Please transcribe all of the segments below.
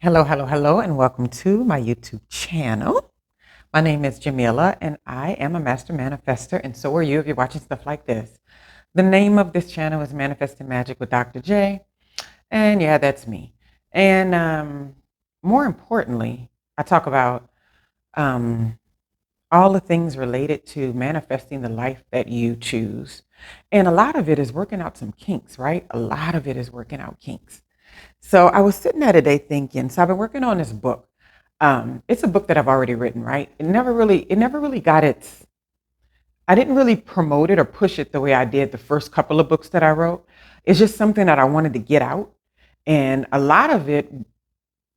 Hello, hello, hello, and welcome to my YouTube channel. My name is Jameelah, and I am a master manifester, and so are you if you're watching stuff like this. The name of this channel is Manifesting Magic with Dr. J, and yeah, that's me. And more importantly, I talk about um, all the things related to manifesting the life that you choose. And a lot of it is working out some kinks, right? A lot of it is working out kinks. So I was sitting there today thinking, so I've been working on this book. It's a book that I've already written, right? It never really got its, I didn't really promote it or push it the way I did the first couple of books that I wrote. It's just something that I wanted to get out. And a lot of it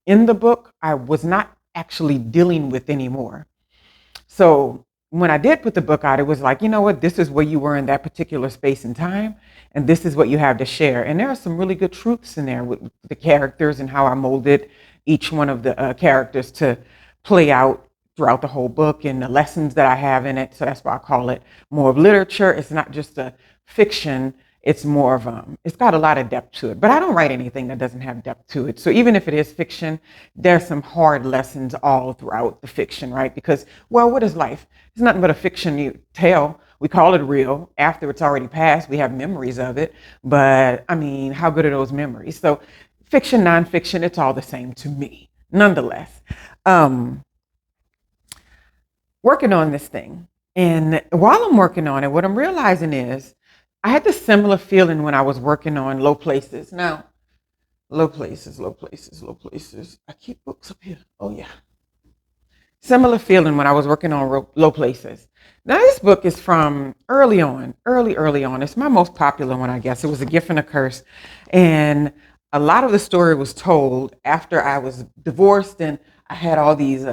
in the book, I was not actually dealing with anymore. So when I did put the book out, it was like, you know what, this is where you were in that particular space and time, and this is what you have to share. And there are some really good truths in there with the characters and how I molded each one of the characters to play out throughout the whole book and the lessons that I have in it. So that's why I call it more of literature. It's not just a fiction. It's more of it's got a lot of depth to it, but I don't write anything that doesn't have depth to it. So even if it is fiction, there's some hard lessons all throughout the fiction, right? Because, well, what is life? It's nothing but a fiction you tell. We call it real. After it's already passed, we have memories of it. But I mean, how good are those memories? So fiction, nonfiction, it's all the same to me. Nonetheless, um, working on this thing. And while I'm working on it, what I'm realizing is I had this similar feeling when I was working on Low Places. Now, Low Places, Low Places, Low Places. I keep books up here. Oh, yeah. Similar feeling when I was working on Low Places. Now, this book is from early on, early on. It's my most popular one, I guess. It was A Gift and a Curse. And a lot of the story was told after I was divorced and I had all these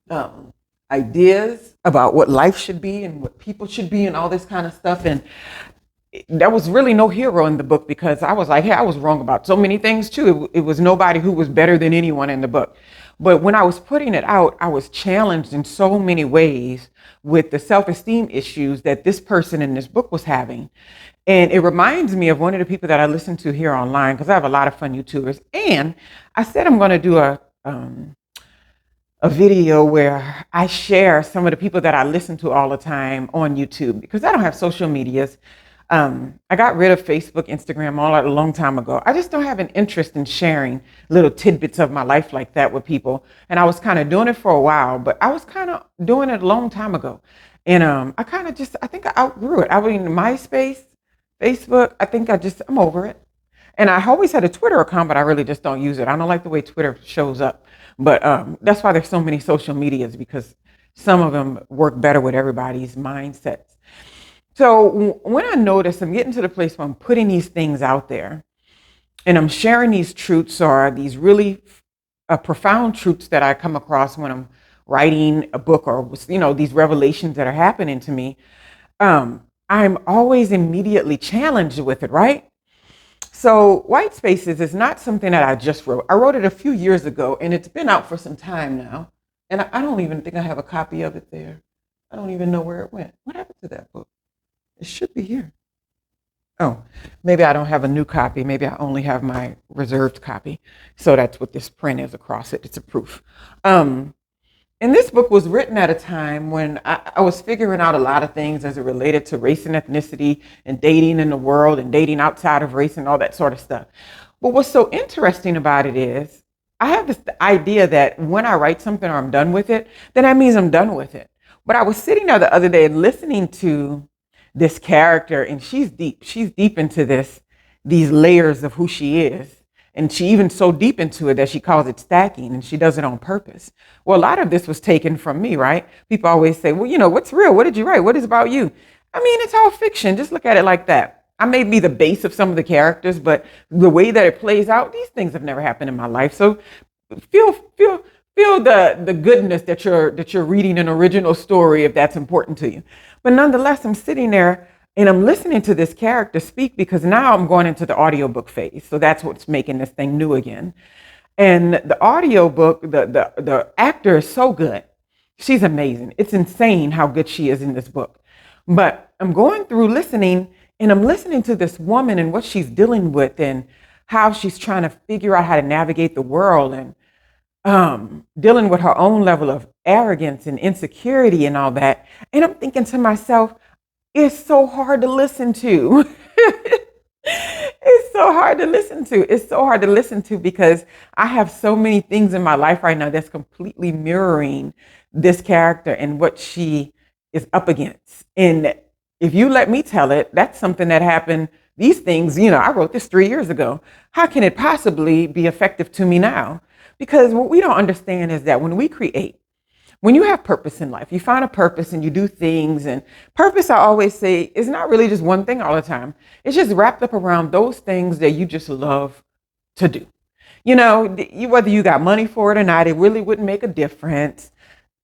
um, ideas about what life should be and what people should be and all this kind of stuff. And there was really no hero in the book because I was like, hey, I was wrong about so many things too. It was nobody who was better than anyone in the book. But when I was putting it out, I was challenged in so many ways with the self-esteem issues that this person in this book was having. And it reminds me of one of the people that I listen to here online because I have a lot of fun YouTubers. And I said I'm going to do a video where I share some of the people that I listen to all the time on YouTube because I don't have social medias. I got rid of Facebook, Instagram all a long time ago. I just don't have an interest in sharing little tidbits of my life like that with people. And I was kind of doing it for a while, but I was kind of doing it a long time ago. And I kind of just, I think I outgrew it. I mean, MySpace, Facebook, I'm over it. And I always had a Twitter account, but I really just don't use it. I don't like the way Twitter shows up. But that's why there's so many social medias because some of them work better with everybody's mindsets. So when I notice I'm getting to the place where I'm putting these things out there and I'm sharing these truths or these really profound truths that I come across when I'm writing a book or, these revelations that are happening to me, I'm always immediately challenged with it, right? So White Spaces is not something that I just wrote. I wrote it a few years ago and it's been out for some time now. And I don't even think I have a copy of it there. I don't even know where it went. What happened to that book? It should be here. Oh, maybe I don't have a new copy. Maybe I only have my reserved copy. So that's what this print is across it. It's a proof. And this book was written at a time when I was figuring out a lot of things as it related to race and ethnicity and dating in the world and dating outside of race and all that sort of stuff. But what's so interesting about it is I have this idea that when I write something or I'm done with it, then that means I'm done with it. But I was sitting there the other day and listening to this character and she's deep into these layers of who she is. And she even so deep into it that she calls it stacking and she does it on purpose. Well, a lot of this was taken from me, right? People always say, well, what's real? What did you write? What is about you? I mean, it's all fiction. Just look at it like that. I may be the base of some of the characters, but the way that it plays out, these things have never happened in my life. So feel the goodness that you're reading an original story if that's important to you. But nonetheless, I'm sitting there and I'm listening to this character speak because now I'm going into the audiobook phase. So that's what's making this thing new again. And the audiobook, the actor is so good. She's amazing. It's insane how good she is in this book. But I'm going through listening and I'm listening to this woman and what she's dealing with and how she's trying to figure out how to navigate the world and dealing with her own level of arrogance and insecurity and all that. And I'm thinking to myself, it's so hard to listen to. It's so hard to listen to. It's so hard to listen to because I have so many things in my life right now that's completely mirroring this character and what she is up against. And if you let me tell it, that's something that happened. These things, I wrote this 3 years ago. How can it possibly be effective to me now? Because what we don't understand is that when you have purpose in life, you find a purpose and you do things. And purpose, I always say, is not really just one thing all the time. It's just wrapped up around those things that you just love to do. Whether you got money for it or not, it really wouldn't make a difference.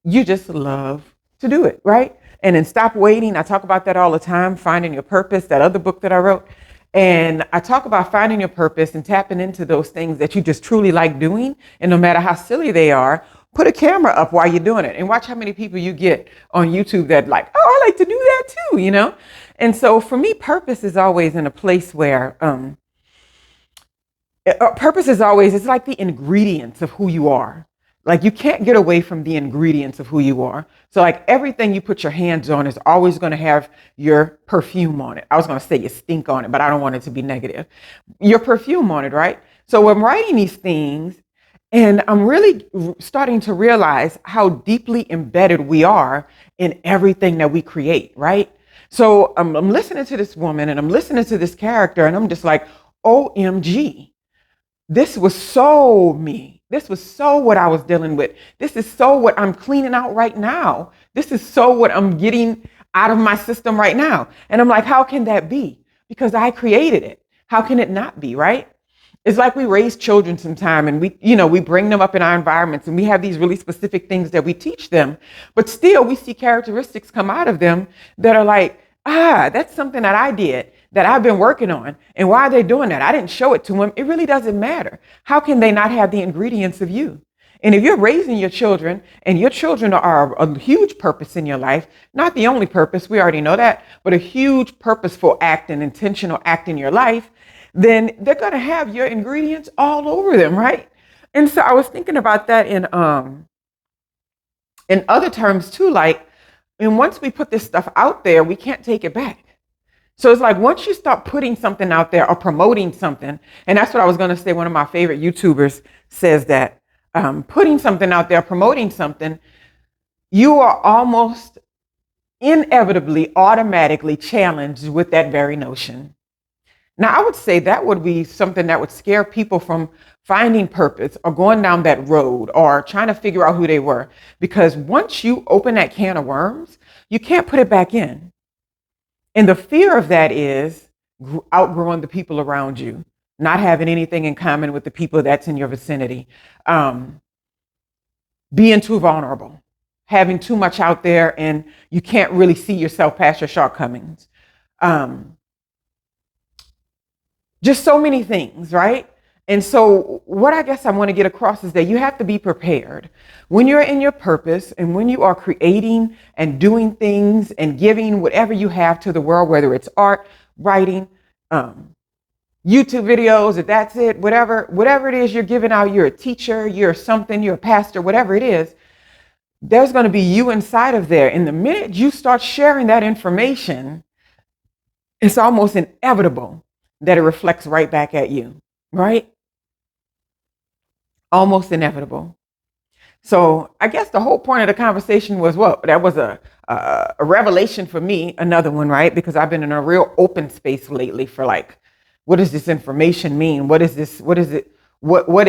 You just love to do it, right? And then stop waiting. I talk about that all the time, finding your purpose, that other book that I wrote. And I talk about finding your purpose and tapping into those things that you just truly like doing. And no matter how silly they are, put a camera up while you're doing it and watch how many people you get on YouTube that like, oh, I like to do that too, And so for me, purpose is always in a place where purpose is always, it's like the ingredients of who you are. Like you can't get away from the ingredients of who you are. So like everything you put your hands on is always going to have your perfume on it. I was going to say your stink on it, but I don't want it to be negative. Your perfume on it, right? So I'm writing these things and I'm really starting to realize how deeply embedded we are in everything that we create, right? So I'm listening to this woman and I'm listening to this character and I'm just like, OMG, this was so me. This was so what I was dealing with. This is so what I'm cleaning out right now. This is so what I'm getting out of my system right now. And I'm like, how can that be? Because I created it. How can it not be, right? It's like we raise children sometime and we bring them up in our environments and we have these really specific things that we teach them, but still we see characteristics come out of them that are like, that's something that I did that I've been working on. And why are they doing that? I didn't show it to them. It really doesn't matter. How can they not have the ingredients of you? And if you're raising your children and your children are a huge purpose in your life, not the only purpose, we already know that, but a huge purposeful act and intentional act in your life, then they're going to have your ingredients all over them, right? And so I was thinking about that in other terms too, like, and once we put this stuff out there, we can't take it back. So it's like once you start putting something out there or promoting something, and that's what I was going to say, one of my favorite YouTubers says that putting something out there, promoting something, you are almost inevitably, automatically challenged with that very notion. Now, I would say that would be something that would scare people from finding purpose or going down that road or trying to figure out who they were. Because once you open that can of worms, you can't put it back in. And the fear of that is outgrowing the people around you, not having anything in common with the people that's in your vicinity, being too vulnerable, having too much out there and you can't really see yourself past your shortcomings. Just so many things, right? And so what I guess I want to get across is that you have to be prepared. When you're in your purpose and when you are creating and doing things and giving whatever you have to the world, whether it's art, writing, YouTube videos, if that's it, whatever it is you're giving out, you're a teacher, you're something, you're a pastor, whatever it is, there's going to be you inside of there. And the minute you start sharing that information, it's almost inevitable that it reflects right back at you, right? Almost inevitable. So I guess the whole point of the conversation was, well, that was a revelation for me, another one, right? Because I've been in a real open space lately for like, what does this information mean? What is this? What is it? What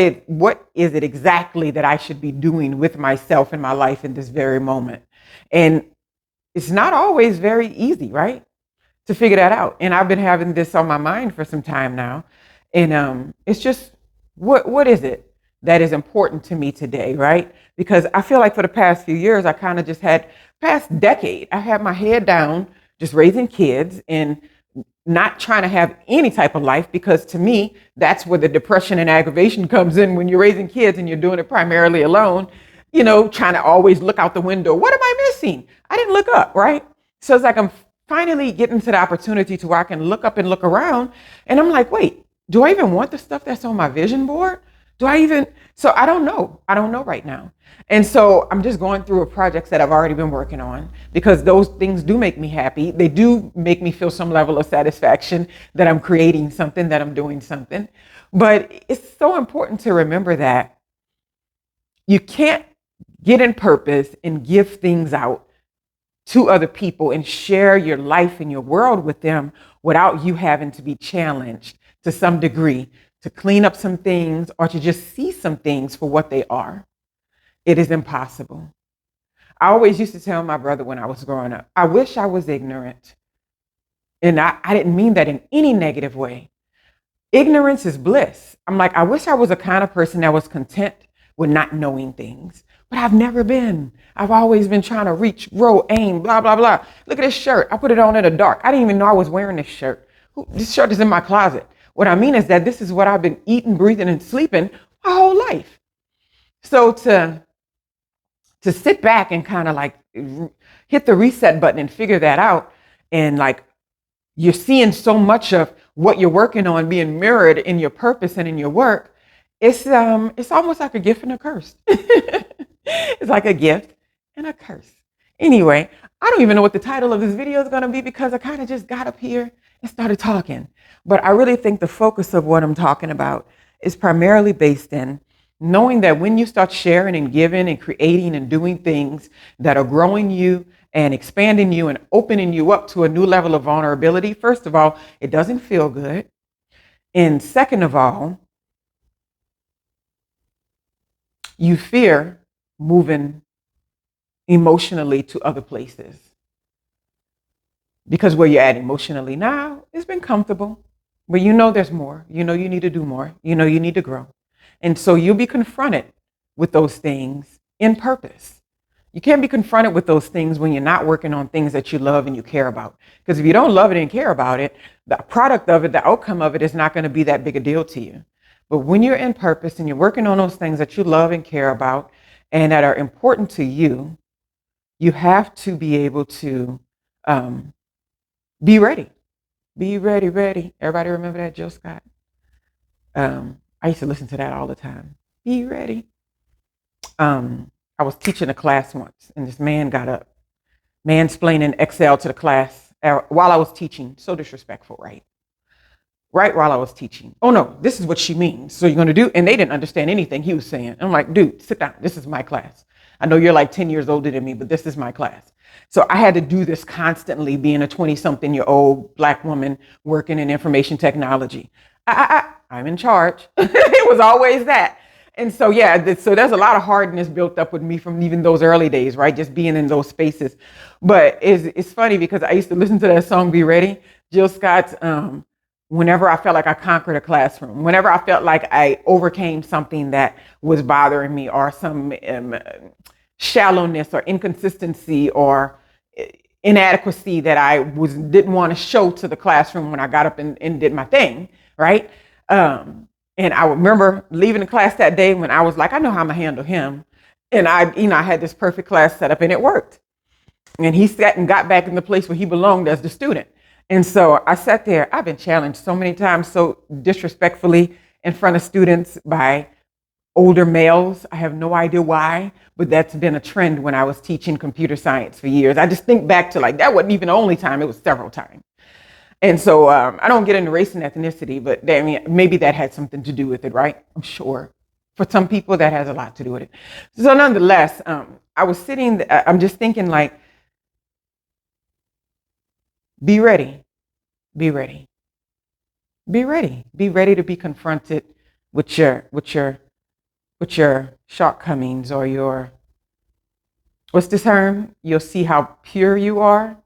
is it exactly that I should be doing with myself in my life in this very moment? And it's not always very easy, right? To figure that out. And I've been having this on my mind for some time now. And it's just, what is it that is important to me today, right? Because I feel like for the past few years, I kind of just past decade, I had my head down, just raising kids and not trying to have any type of life, because to me, that's where the depression and aggravation comes in when you're raising kids and you're doing it primarily alone, trying to always look out the window. What am I missing? I didn't look up, right? So it's like I'm finally getting to the opportunity to where I can look up and look around. And I'm like, wait, Do I even want the stuff that's on my vision board? Do I even? So I don't know. I don't know right now. And so I'm just going through a projects that I've already been working on because those things do make me happy. They do make me feel some level of satisfaction that I'm creating something, that I'm doing something. But it's so important to remember that you can't get in purpose and give things out to other people and share your life and your world with them without you having to be challenged to some degree to clean up some things or to just see some things for what they are. It is impossible. I always used to tell my brother when I was growing up, I wish I was ignorant. And I didn't mean that in any negative way. Ignorance is bliss. I'm like, I wish I was a kind of person that was content with not knowing things. But I've never been. I've always been trying to reach, grow, aim, blah, blah, blah. Look at this shirt. I put it on in the dark. I didn't even know I was wearing this shirt. This shirt is in my closet. What I mean is that this is what I've been eating, breathing, and sleeping my whole life. So to sit back and kind of like hit the reset button and figure that out, and like you're seeing so much of what you're working on being mirrored in your purpose and in your work, it's almost like a gift and a curse. It's like a gift and a curse. Anyway, I don't even know what the title of this video is going to be because I kind of just got up here and started talking. But I really think the focus of what I'm talking about is primarily based in knowing that when you start sharing and giving and creating and doing things that are growing you and expanding you and opening you up to a new level of vulnerability, first of all, it doesn't feel good. And second of all, you fear moving emotionally to other places. Because where you're at emotionally now, it's been comfortable, but you know there's more. You know you need to do more. You know you need to grow. And so you'll be confronted with those things in purpose. You can't be confronted with those things when you're not working on things that you love and you care about. Because if you don't love it and care about it, the product of it, the outcome of it is not going to be that big a deal to you. But when you're in purpose and you're working on those things that you love and care about and that are important to you, you have to be able to be ready. Be ready, ready. Everybody remember that, Jill Scott? I used to listen to that all the time. Be ready. I was teaching a class once, and this man got up, mansplaining Excel to the class while I was teaching. So disrespectful, right? Right while I was teaching. Oh no, this is what she means. So you're going to do, and they didn't understand anything he was saying. I'm like, dude, sit down. This is my class. I know you're like 10 years older than me, but this is my class. So I had to do this constantly, being a 20-something-year-old Black woman working in information technology. I'm in charge. It was always that. And so, yeah, so there's a lot of hardness built up with me from even those early days, right? Just being in those spaces. But it's funny because I used to listen to that song, Be Ready, Jill Scott's, whenever I felt like I conquered a classroom, whenever I felt like I overcame something that was bothering me or some shallowness or inconsistency or inadequacy that I didn't want to show to the classroom when I got up and did my thing, right? And I remember leaving the class that day when I was like, I know how I'm gonna handle him. And I had this perfect class set up and it worked. And he sat and got back in the place where he belonged as the student. And so I sat there. I've been challenged so many times, so disrespectfully in front of students by older males. I have no idea why, but that's been a trend when I was teaching computer science for years. I just think back to like, that wasn't even the only time, it was several times. And so I don't get into race and ethnicity, but maybe that had something to do with it, right? I'm sure. For some people, that has a lot to do with it. So nonetheless, I was sitting, I'm just thinking like, be ready, be ready, be ready, be ready to be confronted with your shortcomings or your, what's the term? You'll see how pure you are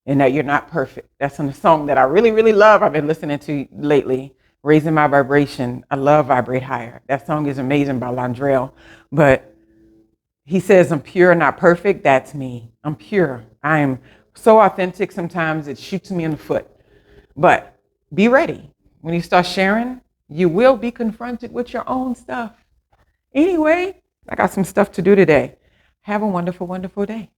and that you're not perfect. That's in a song that I really, really love. I've been listening to lately, Raising My Vibration. I love Vibrate Higher. That song is amazing by Londrell. But he says, I'm pure, not perfect. That's me. I'm pure. I am so authentic sometimes it shoots me in the foot. But be ready. When you start sharing, you will be confronted with your own stuff. Anyway, I got some stuff to do today. Have a wonderful, wonderful day.